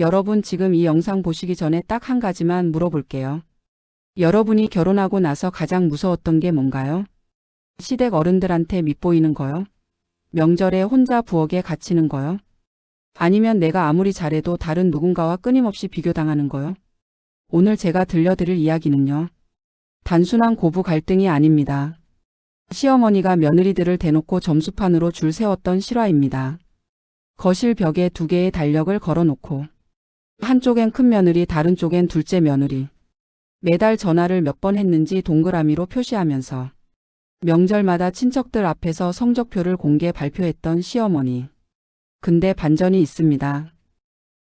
여러분 지금 이 영상 보시기 전에 딱 한 가지만 물어볼게요. 여러분이 결혼하고 나서 가장 무서웠던 게 뭔가요? 시댁 어른들한테 밉보이는 거요? 명절에 혼자 부엌에 갇히는 거요? 아니면 내가 아무리 잘해도 다른 누군가와 끊임없이 비교당하는 거요? 오늘 제가 들려드릴 이야기는요. 단순한 고부 갈등이 아닙니다. 시어머니가 며느리들을 대놓고 점수판으로 줄 세웠던 실화입니다. 거실 벽에 두 개의 달력을 걸어놓고 한쪽엔 큰 며느리, 다른 쪽엔 둘째 며느리. 매달 전화를 몇 번 했는지 동그라미로 표시하면서 명절마다 친척들 앞에서 성적표를 공개 발표했던 시어머니. 근데 반전이 있습니다.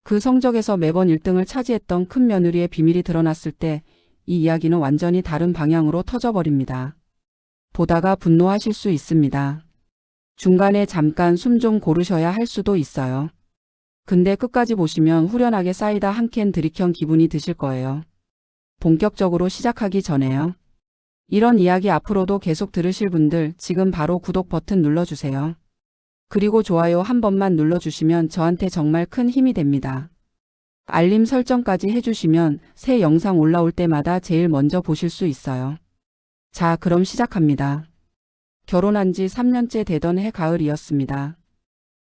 그 성적에서 매번 1등을 차지했던 큰 며느리의 비밀이 드러났을 때 이 이야기는 완전히 다른 방향으로 터져버립니다. 보다가 분노하실 수 있습니다. 중간에 잠깐 숨 좀 고르셔야 할 수도 있어요. 근데 끝까지 보시면 후련하게 사이다 한 캔 들이켠 기분이 드실 거예요. 본격적으로 시작하기 전에요. 이런 이야기 앞으로도 계속 들으실 분들 지금 바로 구독 버튼 눌러주세요. 그리고 좋아요 한 번만 눌러주시면 저한테 정말 큰 힘이 됩니다. 알림 설정까지 해주시면 새 영상 올라올 때마다 제일 먼저 보실 수 있어요. 자, 그럼 시작합니다. 결혼한 지 3년째 되던 해 가을이었습니다.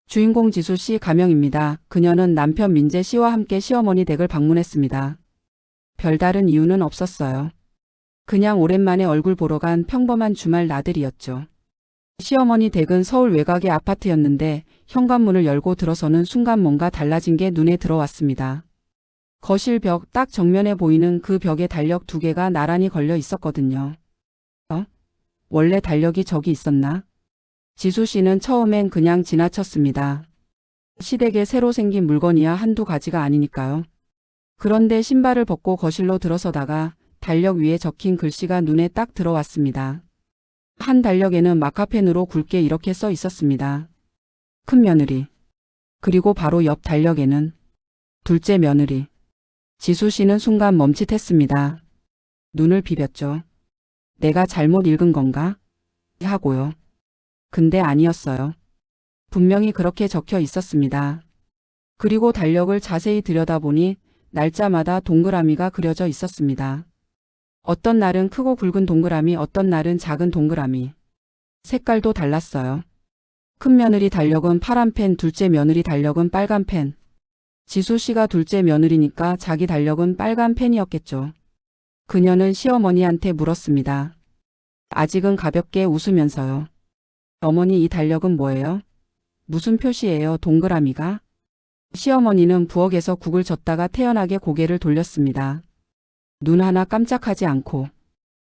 주인공 지수 씨 가명입니다. 그녀는 남편 민재 씨와 함께 시어머니 댁을 방문했습니다. 별다른 이유는 없었어요. 그냥 오랜만에 얼굴 보러 간 평범한 주말 나들이였죠. 시어머니 댁은 서울 외곽의 아파트였는데 현관문을 열고 들어서는 순간 뭔가 달라진 게 눈에 들어왔습니다. 거실 벽 딱 정면에 보이는 그 벽에 달력 두 개가 나란히 걸려 있었거든요. 원래 달력이 저기 있었나? 지수 씨는 처음엔 그냥 지나쳤습니다. 시댁에 새로 생긴 물건이야 한두 가지가 아니니까요. 그런데 신발을 벗고 거실로 들어서다가 달력 위에 적힌 글씨가 눈에 딱 들어왔습니다. 한 달력에는 마카펜으로 굵게 이렇게 써 있었습니다. 큰 며느리. 그리고 바로 옆 달력에는 둘째 며느리. 지수 씨는 순간 멈칫했습니다. 눈을 비볐죠. 내가 잘못 읽은 건가? 하고요. 근데 아니었어요. 분명히 그렇게 적혀 있었습니다. 그리고 달력을 자세히 들여다보니 날짜마다 동그라미가 그려져 있었습니다. 어떤 날은 크고 굵은 동그라미, 어떤 날은 작은 동그라미. 색깔도 달랐어요. 큰 며느리 달력은 파란 펜, 둘째 며느리 달력은 빨간 펜. 지수 씨가 둘째 며느리니까 자기 달력은 빨간 펜이었겠죠. 그녀는 시어머니한테 물었습니다. 아직은 가볍게 웃으면서요. 어머니 이 달력은 뭐예요? 무슨 표시예요? 동그라미가? 시어머니는 부엌에서 국을 젓다가 태연하게 고개를 돌렸습니다. 눈 하나 깜짝하지 않고.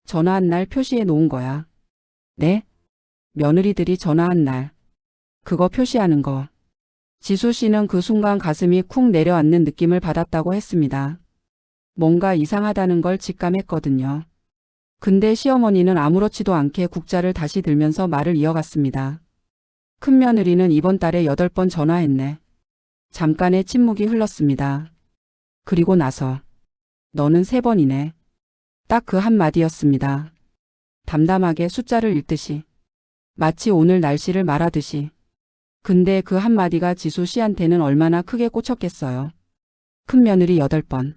전화한 날 표시해 놓은 거야. 네? 며느리들이 전화한 날. 그거 표시하는 거. 지수 씨는 그 순간 가슴이 쿵 내려앉는 느낌을 받았다고 했습니다. 뭔가 이상하다는 걸 직감했거든요. 근데 시어머니는 아무렇지도 않게 국자를 다시 들면서 말을 이어갔습니다. 큰 며느리는 이번 달에 8번 전화했네. 잠깐의 침묵이 흘렀습니다. 그리고 나서 너는 3번이네. 딱 그 한마디였습니다. 담담하게 숫자를 읽듯이. 마치 오늘 날씨를 말하듯이. 근데 그 한마디가 지수 씨한테는 얼마나 크게 꽂혔겠어요. 큰 며느리 8번.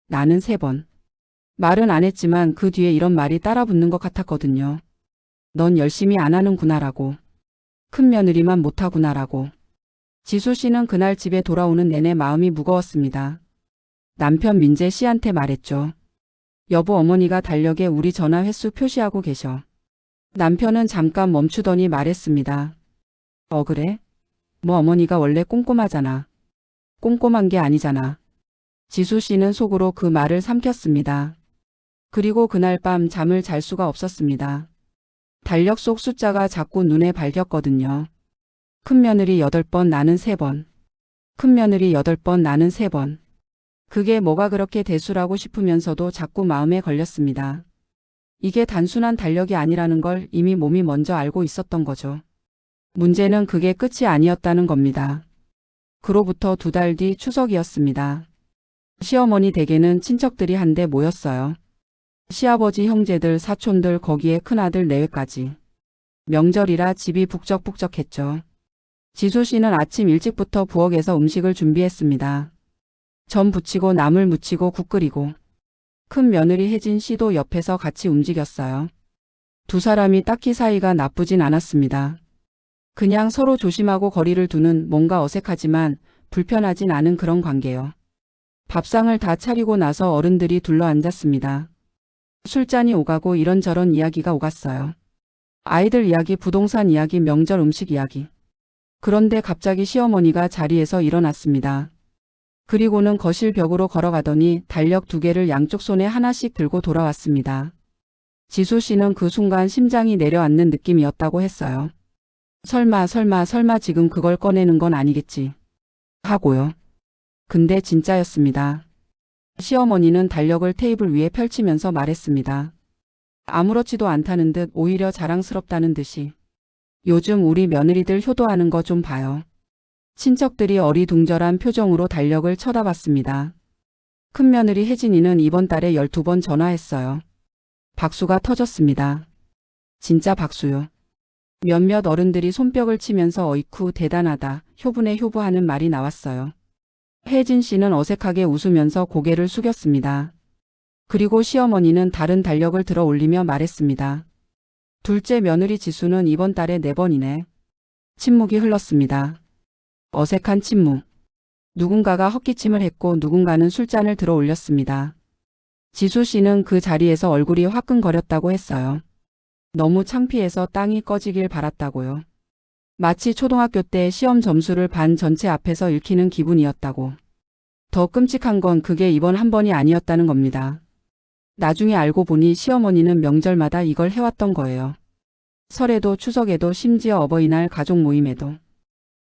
나는 3번. 말은 안 했지만 그 뒤에 이런 말이 따라붙는 것 같았거든요. 넌 열심히 안 하는구나라고. 큰 며느리만 못하구나라고. 지수 씨는 그날 집에 돌아오는 내내 마음이 무거웠습니다. 남편 민재 씨한테 말했죠. 여보, 어머니가 달력에 우리 전화 횟수 표시하고 계셔. 남편은 잠깐 멈추더니 말했습니다. 그래? 뭐 어머니가 원래 꼼꼼하잖아. 꼼꼼한 게 아니잖아. 지수 씨는 속으로 그 말을 삼켰습니다. 그리고 그날 밤 잠을 잘 수가 없었습니다. 달력 속 숫자가 자꾸 눈에 밝혔거든요. 큰 며느리 8번, 나는 3번. 큰 며느리 8번, 나는 3번. 그게 뭐가 그렇게 대수라고 싶으면서도 자꾸 마음에 걸렸습니다. 이게 단순한 달력이 아니라는 걸 이미 몸이 먼저 알고 있었던 거죠. 문제는 그게 끝이 아니었다는 겁니다. 그로부터 2달 뒤 추석이었습니다. 시어머니 댁에는 친척들이 한데 모였어요. 시아버지, 형제들, 사촌들, 거기에 큰아들 내외까지. 명절이라 집이 북적북적했죠. 지수 씨는 아침 일찍부터 부엌에서 음식을 준비했습니다. 전 부치고 나물 무치고 국 끓이고. 큰 며느리 혜진 씨도 옆에서 같이 움직였어요. 두 사람이 딱히 사이가 나쁘진 않았습니다. 그냥 서로 조심하고 거리를 두는 뭔가 어색하지만 불편하진 않은 그런 관계요. 밥상을 다 차리고 나서 어른들이 둘러앉았습니다. 술잔이 오가고 이런저런 이야기가 오갔어요. 아이들 이야기, 부동산 이야기, 명절 음식 이야기. 그런데 갑자기 시어머니가 자리에서 일어났습니다. 그리고는 거실 벽으로 걸어가더니 달력 2개를 양쪽 손에 하나씩 들고 돌아왔습니다. 지수 씨는 그 순간 심장이 내려앉는 느낌이었다고 했어요. 설마 지금 그걸 꺼내는 건 아니겠지 하고요. 근데 진짜였습니다. 시어머니는 달력을 테이블 위에 펼치면서 말했습니다. 아무렇지도 않다는 듯 오히려 자랑스럽다는 듯이. 요즘 우리 며느리들 효도하는 거 좀 봐요. 친척들이 어리둥절한 표정으로 달력을 쳐다봤습니다. 큰며느리 혜진이는 이번 달에 12번 전화했어요. 박수가 터졌습니다. 진짜 박수요. 몇몇 어른들이 손뼉을 치면서 어이쿠 대단하다, 효부네 효부하는 말이 나왔어요. 혜진 씨는 어색하게 웃으면서 고개를 숙였습니다. 그리고 시어머니는 다른 달력을 들어 올리며 말했습니다. 둘째 며느리 지수는 이번 달에 4번이네. 침묵이 흘렀습니다. 어색한 침묵. 누군가가 헛기침을 했고 누군가는 술잔을 들어 올렸습니다. 지수 씨는 그 자리에서 얼굴이 화끈거렸다고 했어요. 너무 창피해서 땅이 꺼지길 바랐다고요. 마치 초등학교 때 시험 점수를 반 전체 앞에서 읽히는 기분이었다고. 더 끔찍한 건 그게 이번 한 번이 아니었다는 겁니다. 나중에 알고 보니 시어머니는 명절마다 이걸 해왔던 거예요. 설에도 추석에도 심지어 어버이날 가족 모임에도.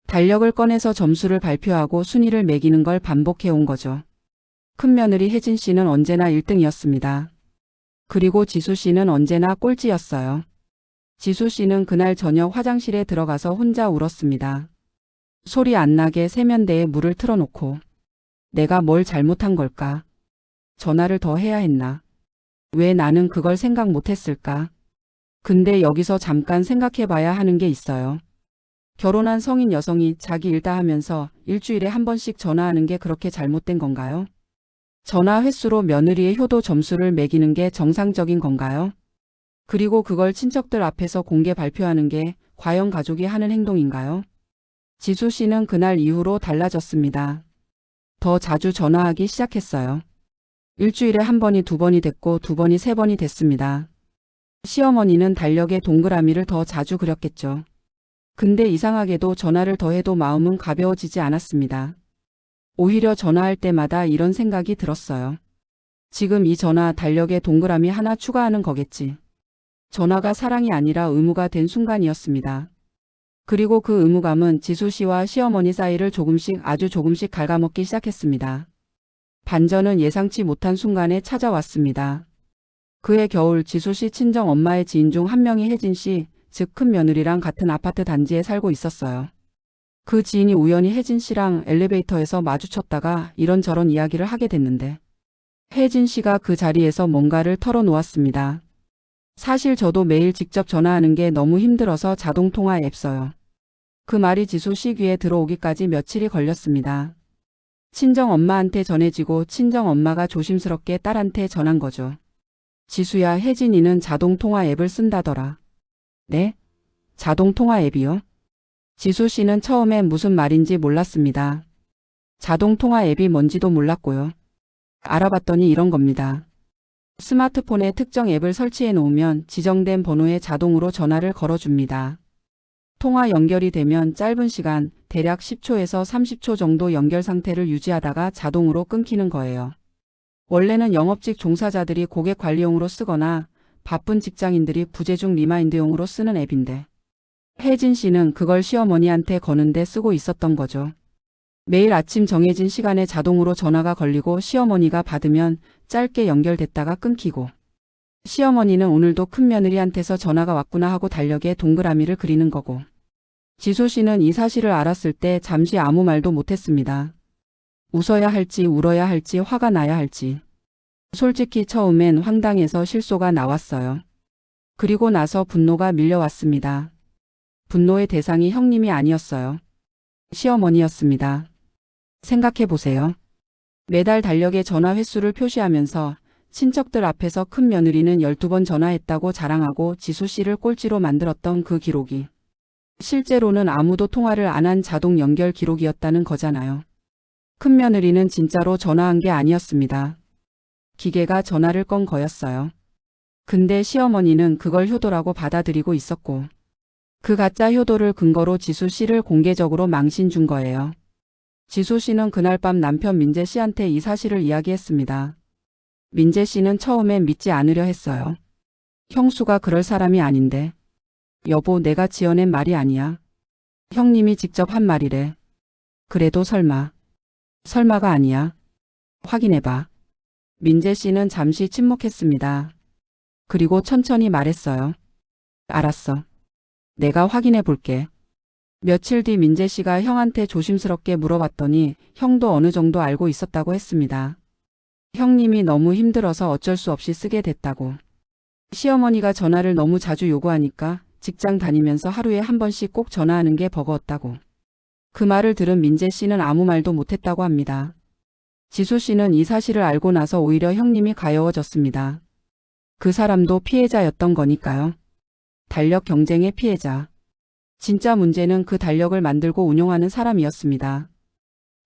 달력을 꺼내서 점수를 발표하고 순위를 매기는 걸 반복해온 거죠. 큰며느리 혜진 씨는 언제나 1등이었습니다. 그리고 지수 씨는 언제나 꼴찌였어요. 지수 씨는 그날 저녁 화장실에 들어가서 혼자 울었습니다. 소리 안 나게 세면대에 물을 틀어놓고. 내가 뭘 잘못한 걸까? 전화를 더 해야 했나? 왜 나는 그걸 생각 못했을까? 근데 여기서 잠깐 생각해봐야 하는 게 있어요. 결혼한 성인 여성이 자기 일 다 하면서 일주일에 한 번씩 전화하는 게 그렇게 잘못된 건가요? 전화 횟수로 며느리의 효도 점수를 매기는 게 정상적인 건가요? 그리고 그걸 친척들 앞에서 공개 발표하는 게 과연 가족이 하는 행동인가요? 지수 씨는 그날 이후로 달라졌습니다. 더 자주 전화하기 시작했어요. 일주일에 1번이 2번이 됐고 2번이 3번이 됐습니다. 시어머니는 달력에 동그라미를 더 자주 그렸겠죠. 근데 이상하게도 전화를 더 해도 마음은 가벼워지지 않았습니다. 오히려 전화할 때마다 이런 생각이 들었어요. 지금 이 전화 달력에 동그라미 하나 추가하는 거겠지. 전화가 사랑이 아니라 의무가 된 순간이었습니다. 그리고 그 의무감은 지수 씨와 시어머니 사이를 조금씩 아주 조금씩 갉아먹기 시작했습니다. 반전은 예상치 못한 순간에 찾아왔습니다. 그해 겨울 지수 씨 친정 엄마의 지인 중 한 명이 혜진 씨, 즉 큰며느리랑 같은 아파트 단지에 살고 있었어요. 그 지인이 우연히 혜진 씨랑 엘리베이터에서 마주쳤다가 이런저런 이야기를 하게 됐는데 혜진 씨가 그 자리에서 뭔가를 털어놓았습니다. 사실 저도 매일 직접 전화하는 게 너무 힘들어서 자동통화 앱 써요. 그 말이 지수 씨 귀에 들어오기까지 며칠이 걸렸습니다. 친정 엄마한테 전해지고 친정 엄마가 조심스럽게 딸한테 전한 거죠. 지수야, 혜진이는 자동통화 앱을 쓴다더라. 네? 자동통화 앱이요? 지수 씨는 처음엔 무슨 말인지 몰랐습니다. 자동통화 앱이 뭔지도 몰랐고요. 알아봤더니 이런 겁니다. 스마트폰에 특정 앱을 설치해 놓으면 지정된 번호에 자동으로 전화를 걸어줍니다. 통화 연결이 되면 짧은 시간, 대략 10초에서 30초 정도 연결 상태를 유지하다가 자동으로 끊기는 거예요. 원래는 영업직 종사자들이 고객 관리용으로 쓰거나 바쁜 직장인들이 부재중 리마인드용으로 쓰는 앱인데 혜진 씨는 그걸 시어머니한테 거는데 쓰고 있었던 거죠. 매일 아침 정해진 시간에 자동으로 전화가 걸리고 시어머니가 받으면 짧게 연결됐다가 끊기고 시어머니는 오늘도 큰며느리한테서 전화가 왔구나 하고 달력에 동그라미를 그리는 거고 지수 씨는 이 사실을 알았을 때 잠시 아무 말도 못했습니다. 웃어야 할지 울어야 할지 화가 나야 할지. 솔직히 처음엔 황당해서 실소가 나왔어요. 그리고 나서 분노가 밀려왔습니다. 분노의 대상이 형님이 아니었어요. 시어머니였습니다. 생각해 보세요. 매달 달력에 전화 횟수를 표시하면서 친척들 앞에서 큰 며느리는 12번 전화했다고 자랑하고 지수 씨를 꼴찌로 만들었던 그 기록이 실제로는 아무도 통화를 안 한 자동 연결 기록이었다는 거잖아요. 큰 며느리는 진짜로 전화한 게 아니었습니다. 기계가 전화를 건 거였어요. 근데 시어머니는 그걸 효도라고 받아들이고 있었고 그 가짜 효도를 근거로 지수 씨를 공개적으로 망신 준 거예요. 지수 씨는 그날 밤 남편 민재 씨한테 이 사실을 이야기했습니다. 민재 씨는 처음엔 믿지 않으려 했어요. 형수가 그럴 사람이 아닌데. 여보, 내가 지어낸 말이 아니야. 형님이 직접 한 말이래. 그래도 설마. 설마가 아니야. 확인해봐. 민재 씨는 잠시 침묵했습니다. 그리고 천천히 말했어요. 알았어. 내가 확인해 볼게. 며칠 뒤 민재 씨가 형한테 조심스럽게 물어봤더니 형도 어느 정도 알고 있었다고 했습니다. 형님이 너무 힘들어서 어쩔 수 없이 쓰게 됐다고. 시어머니가 전화를 너무 자주 요구하니까 직장 다니면서 하루에 한 번씩 꼭 전화하는 게 버거웠다고. 그 말을 들은 민재 씨는 아무 말도 못했다고 합니다. 지수 씨는 이 사실을 알고 나서 오히려 형님이 가여워졌습니다. 그 사람도 피해자였던 거니까요. 달력 경쟁의 피해자. 진짜 문제는 그 달력을 만들고 운용하는 사람이었습니다.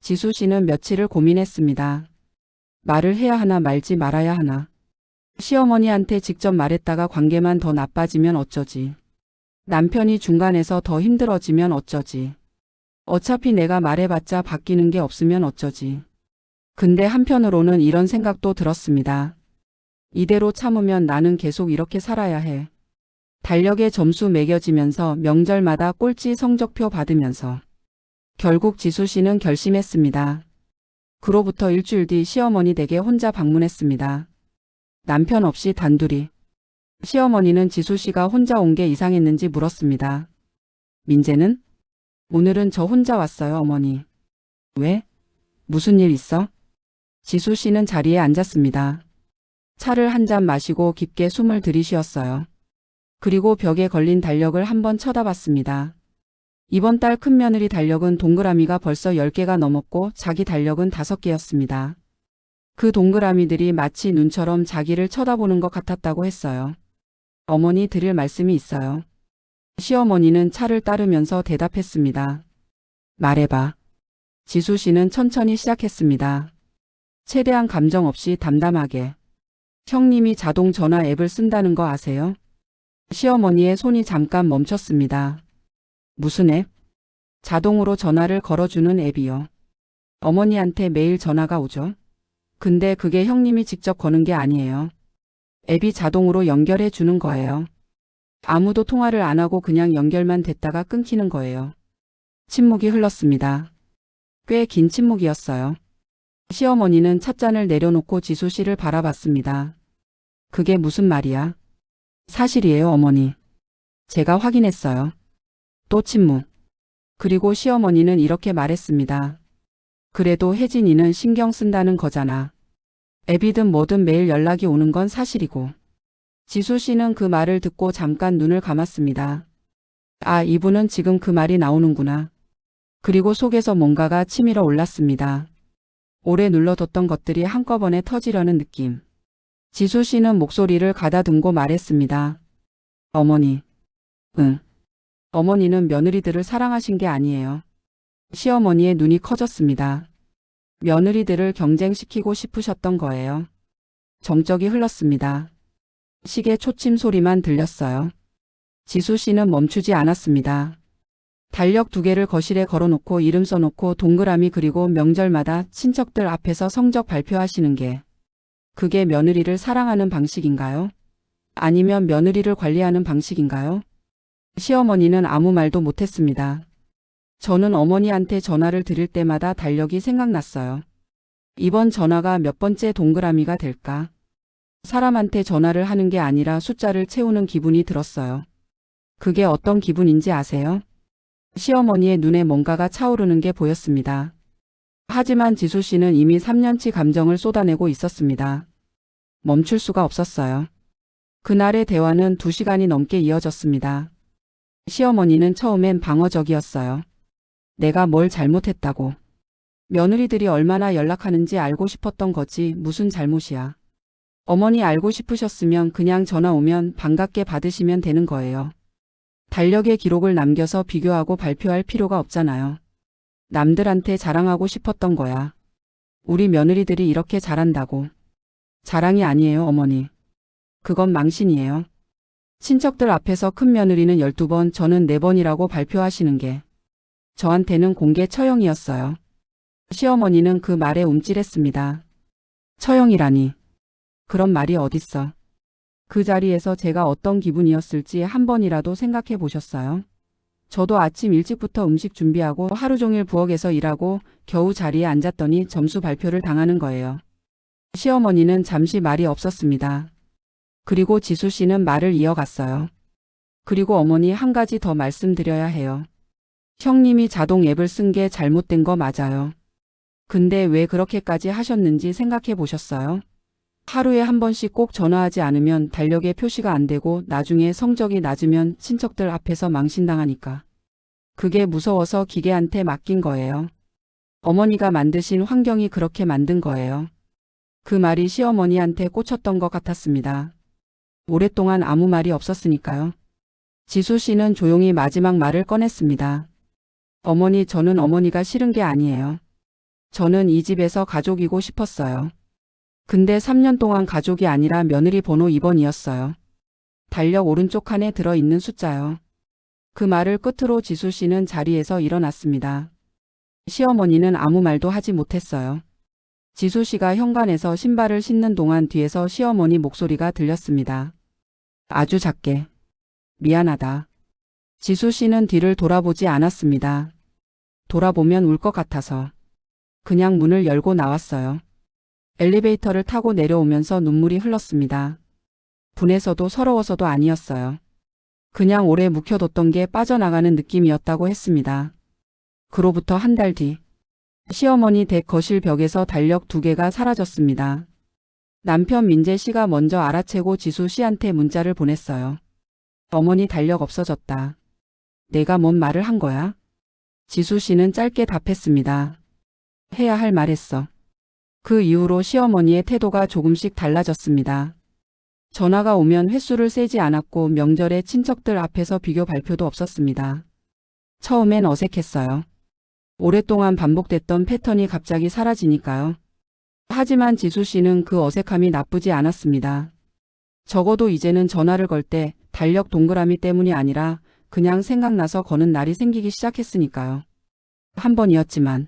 지수 씨는 며칠을 고민했습니다. 말을 해야 하나 말지 말아야 하나. 시어머니한테 직접 말했다가 관계만 더 나빠지면 어쩌지. 남편이 중간에서 더 힘들어지면 어쩌지. 어차피 내가 말해봤자 바뀌는 게 없으면 어쩌지. 근데 한편으로는 이런 생각도 들었습니다. 이대로 참으면 나는 계속 이렇게 살아야 해. 달력에 점수 매겨지면서 명절마다 꼴찌 성적표 받으면서. 결국 지수 씨는 결심했습니다. 그로부터 일주일 뒤 시어머니 댁에 혼자 방문했습니다. 남편 없이 단둘이. 시어머니는 지수 씨가 혼자 온 게 이상했는지 물었습니다. 민재는? 오늘은 저 혼자 왔어요, 어머니. 왜? 무슨 일 있어? 지수 씨는 자리에 앉았습니다. 차를 한 잔 마시고 깊게 숨을 들이쉬었어요. 그리고 벽에 걸린 달력을 한번 쳐다봤습니다. 이번 달 큰며느리 달력은 동그라미가 벌써 10개가 넘었고 자기 달력은 5개였습니다. 그 동그라미들이 마치 눈처럼 자기를 쳐다보는 것 같았다고 했어요. 어머니, 드릴 말씀이 있어요. 시어머니는 차를 따르면서 대답했습니다. 말해봐. 지수 씨는 천천히 시작했습니다. 최대한 감정 없이 담담하게. 형님이 자동 전화 앱을 쓴다는 거 아세요? 시어머니의 손이 잠깐 멈췄습니다. 무슨 앱? 자동으로 전화를 걸어주는 앱이요. 어머니한테 매일 전화가 오죠. 근데 그게 형님이 직접 거는 게 아니에요. 앱이 자동으로 연결해 주는 거예요. 아무도 통화를 안 하고 그냥 연결만 됐다가 끊기는 거예요. 침묵이 흘렀습니다. 꽤 긴 침묵이었어요. 시어머니는 찻잔을 내려놓고 지수 씨를 바라봤습니다. 그게 무슨 말이야? 사실이에요, 어머니. 제가 확인했어요. 또 침묵. 그리고 시어머니는 이렇게 말했습니다. 그래도 혜진이는 신경 쓴다는 거잖아. 앱이든 뭐든 매일 연락이 오는 건 사실이고. 지수 씨는 그 말을 듣고 잠깐 눈을 감았습니다. 아, 이분은 지금 그 말이 나오는구나. 그리고 속에서 뭔가가 치밀어 올랐습니다. 오래 눌러뒀던 것들이 한꺼번에 터지려는 느낌. 지수 씨는 목소리를 가다듬고 말했습니다. 어머니. 응. 어머니는 며느리들을 사랑하신 게 아니에요. 시어머니의 눈이 커졌습니다. 며느리들을 경쟁시키고 싶으셨던 거예요. 정적이 흘렀습니다. 시계 초침 소리만 들렸어요. 지수 씨는 멈추지 않았습니다. 달력 2개를 거실에 걸어놓고 이름 써놓고 동그라미 그리고 명절마다 친척들 앞에서 성적 발표하시는 게 그게 며느리를 사랑하는 방식인가요? 아니면 며느리를 관리하는 방식인가요? 시어머니는 아무 말도 못했습니다. 저는 어머니한테 전화를 드릴 때마다 달력이 생각났어요. 이번 전화가 몇 번째 동그라미가 될까? 사람한테 전화를 하는 게 아니라 숫자를 채우는 기분이 들었어요. 그게 어떤 기분인지 아세요? 시어머니의 눈에 뭔가가 차오르는 게 보였습니다. 하지만 지수 씨는 이미 3년치 감정을 쏟아내고 있었습니다. 멈출 수가 없었어요. 그날의 대화는 2시간이 넘게 이어졌습니다. 시어머니는 처음엔 방어적이었어요. 내가 뭘 잘못했다고. 며느리들이 얼마나 연락하는지 알고 싶었던 거지 무슨 잘못이야. 어머니 알고 싶으셨으면 그냥 전화 오면 반갑게 받으시면 되는 거예요. 달력에 기록을 남겨서 비교하고 발표할 필요가 없잖아요. 남들한테 자랑하고 싶었던 거야. 우리 며느리들이 이렇게 잘한다고. 자랑이 아니에요, 어머니. 그건 망신이에요. 친척들 앞에서 큰 며느리는 12번, 저는 4번이라고 발표하시는 게 저한테는 공개 처형이었어요. 시어머니는 그 말에 움찔했습니다. 처형이라니. 그런 말이 어딨어. 그 자리에서 제가 어떤 기분이었을지 한 번이라도 생각해 보셨어요? 저도 아침 일찍부터 음식 준비하고 하루 종일 부엌에서 일하고 겨우 자리에 앉았더니 점수 발표를 당하는 거예요. 시어머니는 잠시 말이 없었습니다. 그리고 지수 씨는 말을 이어갔어요. 그리고 어머니 한 가지 더 말씀드려야 해요. 형님이 자동 앱을 쓴 게 잘못된 거 맞아요. 근데 왜 그렇게까지 하셨는지 생각해 보셨어요? 하루에 한 번씩 꼭 전화하지 않으면 달력에 표시가 안 되고 나중에 성적이 낮으면 친척들 앞에서 망신당하니까. 그게 무서워서 기계한테 맡긴 거예요. 어머니가 만드신 환경이 그렇게 만든 거예요. 그 말이 시어머니한테 꽂혔던 것 같았습니다. 오랫동안 아무 말이 없었으니까요. 지수 씨는 조용히 마지막 말을 꺼냈습니다. 어머니, 저는 어머니가 싫은 게 아니에요. 저는 이 집에서 가족이고 싶었어요. 근데 3년 동안 가족이 아니라 며느리 번호 2번이었어요. 달력 오른쪽 칸에 들어있는 숫자요. 그 말을 끝으로 지수 씨는 자리에서 일어났습니다. 시어머니는 아무 말도 하지 못했어요. 지수 씨가 현관에서 신발을 신는 동안 뒤에서 시어머니 목소리가 들렸습니다. 아주 작게. 미안하다. 지수 씨는 뒤를 돌아보지 않았습니다. 돌아보면 울 것 같아서. 그냥 문을 열고 나왔어요. 엘리베이터를 타고 내려오면서 눈물이 흘렀습니다. 분해서도 서러워서도 아니었어요. 그냥 오래 묵혀뒀던 게 빠져나가는 느낌이었다고 했습니다. 그로부터 한 달 뒤. 시어머니 댁 거실 벽에서 달력 2개가 사라졌습니다. 남편 민재 씨가 먼저 알아채고 지수 씨한테 문자를 보냈어요. 어머니 달력 없어졌다. 내가 뭔 말을 한 거야? 지수 씨는 짧게 답했습니다. 해야 할 말 했어. 그 이후로 시어머니의 태도가 조금씩 달라졌습니다. 전화가 오면 횟수를 세지 않았고 명절에 친척들 앞에서 비교 발표도 없었습니다. 처음엔 어색했어요. 오랫동안 반복됐던 패턴이 갑자기 사라지니까요. 하지만 지수 씨는 그 어색함이 나쁘지 않았습니다. 적어도 이제는 전화를 걸 때 달력 동그라미 때문이 아니라 그냥 생각나서 거는 날이 생기기 시작했으니까요. 한 번이었지만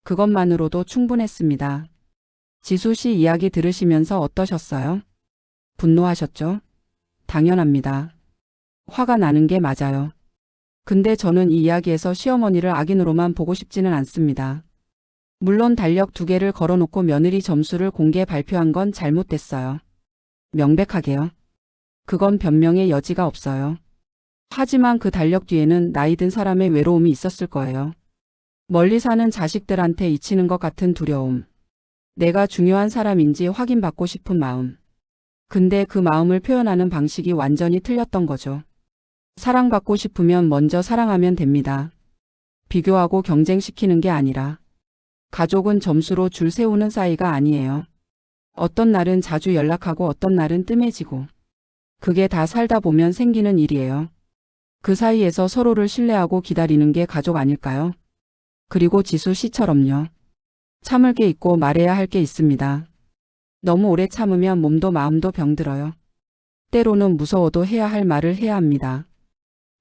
그것만으로도 충분했습니다. 지수 씨 이야기 들으시면서 어떠셨어요? 분노하셨죠? 당연합니다. 화가 나는 게 맞아요. 근데 저는 이 이야기에서 시어머니를 악인으로만 보고 싶지는 않습니다. 물론 달력 2개를 걸어놓고 며느리 점수를 공개 발표한 건 잘못됐어요. 명백하게요. 그건 변명의 여지가 없어요. 하지만 그 달력 뒤에는 나이 든 사람의 외로움이 있었을 거예요. 멀리 사는 자식들한테 잊히는 것 같은 두려움. 내가 중요한 사람인지 확인받고 싶은 마음. 근데 그 마음을 표현하는 방식이 완전히 틀렸던 거죠. 사랑받고 싶으면 먼저 사랑하면 됩니다. 비교하고 경쟁시키는 게 아니라. 가족은 점수로 줄 세우는 사이가 아니에요. 어떤 날은 자주 연락하고 어떤 날은 뜸해지고. 그게 다 살다 보면 생기는 일이에요. 그 사이에서 서로를 신뢰하고 기다리는 게 가족 아닐까요? 그리고 지수 씨처럼요. 참을 게 있고 말해야 할 게 있습니다. 너무 오래 참으면 몸도 마음도 병들어요. 때로는 무서워도 해야 할 말을 해야 합니다.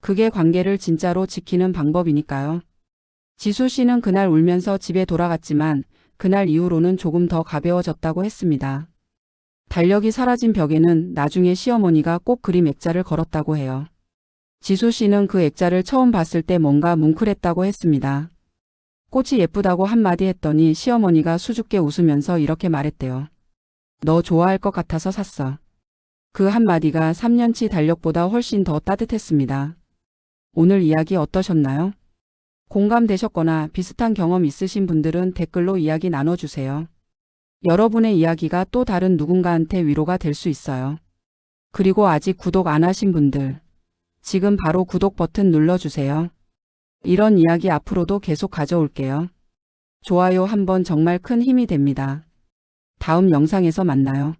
그게 관계를 진짜로 지키는 방법이니까요. 지수 씨는 그날 울면서 집에 돌아갔지만 그날 이후로는 조금 더 가벼워졌다고 했습니다. 달력이 사라진 벽에는 나중에 시어머니가 꼭 그림 액자를 걸었다고 해요. 지수 씨는 그 액자를 처음 봤을 때 뭔가 뭉클했다고 했습니다. 꽃이 예쁘다고 한마디 했더니 시어머니가 수줍게 웃으면서 이렇게 말했대요. 너 좋아할 것 같아서 샀어. 그 한마디가 3년치 달력보다 훨씬 더 따뜻했습니다. 오늘 이야기 어떠셨나요? 공감되셨거나 비슷한 경험 있으신 분들은 댓글로 이야기 나눠주세요. 여러분의 이야기가 또 다른 누군가한테 위로가 될 수 있어요. 그리고 아직 구독 안 하신 분들, 지금 바로 구독 버튼 눌러주세요. 이런 이야기 앞으로도 계속 가져올게요. 좋아요 한번 정말 큰 힘이 됩니다. 다음 영상에서 만나요.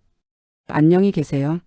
안녕히 계세요.